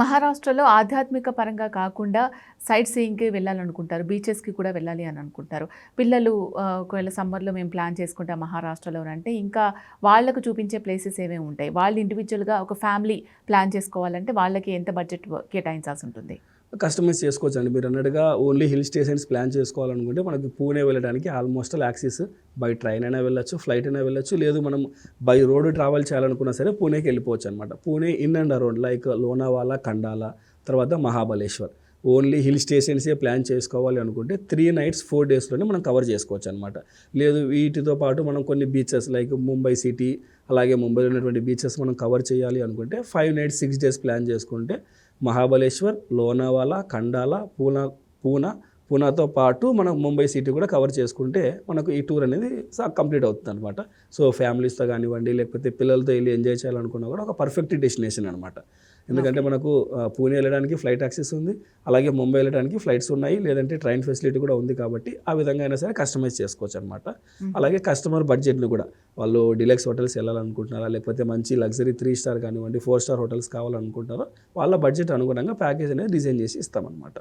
మహారాష్ట్రలో ఆధ్యాత్మిక పరంగా కాకుండా సైట్ సీయింగ్‌కి వెళ్ళాలనుకుంటారు. బీచెస్‌కి కూడా వెళ్ళాలి అని అనుకుంటారు. పిల్లలు ఒకవేళ సమ్మర్‌లో మేము ప్లాన్ చేసుకుంటాం మహారాష్ట్రలోనంటే, ఇంకా వాళ్ళకు చూపించే ప్లేసెస్ ఏమేమి ఉంటాయి? వాళ్ళు ఇండివిడ్యువల్‌గా ఒక ఫ్యామిలీ ప్లాన్ చేసుకోవాలంటే వాళ్ళకి ఎంత బడ్జెట్ కేటాయించాల్సి ఉంటుంది? కస్టమైజ్ చేసుకోవచ్చండి. మీరన్నట్టుగా ఓన్లీ హిల్ స్టేషన్స్ ప్లాన్ చేసుకోవాలనుకుంటే మనకి పూణే వెళ్ళడానికి almost all access by train అయినా వెళ్ళొచ్చు, ఫ్లైట్ అయినా వెళ్ళొచ్చు. లేదు మనం బై రోడ్ ట్రావెల్ చేయాలనుకున్నా సరే పూణేకి వెళ్ళిపోవచ్చనమాట. Pune in and around like Lonavala, Khandala, తర్వాత మహాబలేశ్వర్. ఓన్లీ హిల్ స్టేషన్సే ప్లాన్ చేసుకోవాలి అనుకుంటే 3 nights 4 daysలోనే మనం కవర్ చేసుకోవచ్చనమాట. లేదు వీటితో పాటు మనం కొన్ని బీచెస్ లైక్ ముంబై సిటీ, అలాగే ముంబైలో ఉన్నటువంటి బీచెస్ మనం కవర్ చేయాలి అనుకుంటే 5 nights 6 days ప్లాన్ చేసుకుంటే మహాబలేశ్వర్, లోనావాలా, ఖండాలా, పూనాతో పాటు మనం ముంబై సిటీ కూడా కవర్ చేసుకుంటే మనకు ఈ టూర్ అనేది కంప్లీట్ అవుతుంది అనమాట. సో ఫ్యామిలీస్తో కానివ్వండి, లేకపోతే పిల్లలతో వెళ్ళి ఎంజాయ్ చేయాలనుకున్నా కూడా ఒక పర్ఫెక్ట్ డెస్టినేషన్ అనమాట. ఎందుకంటే మనకు పూణే వెళ్ళడానికి ఫ్లైట్ యాక్సెస్ ఉంది, అలాగే ముంబై వెళ్ళడానికి ఫ్లైట్స్ ఉన్నాయి, లేదంటే ట్రైన్ ఫెసిలిటీ కూడా ఉంది. కాబట్టి ఆ విధంగా అయినా సరే కస్టమైజ్ చేసుకోవచ్చు అనమాట. అలాగే కస్టమర్ బడ్జెట్ని కూడా వాళ్ళు డిలక్స్ హోటల్స్ వెళ్ళాలనుకుంటున్నారా, లేకపోతే మంచి లగ్జరీ 3 star కానివ్వండి 4 star హోటల్స్ కావాలనుకుంటున్నారో వాళ్ళ బడ్జెట్ అనుగుణంగా ప్యాకేజ్ అనేది డిజైన్ చేసి ఇస్తామన్నమాట.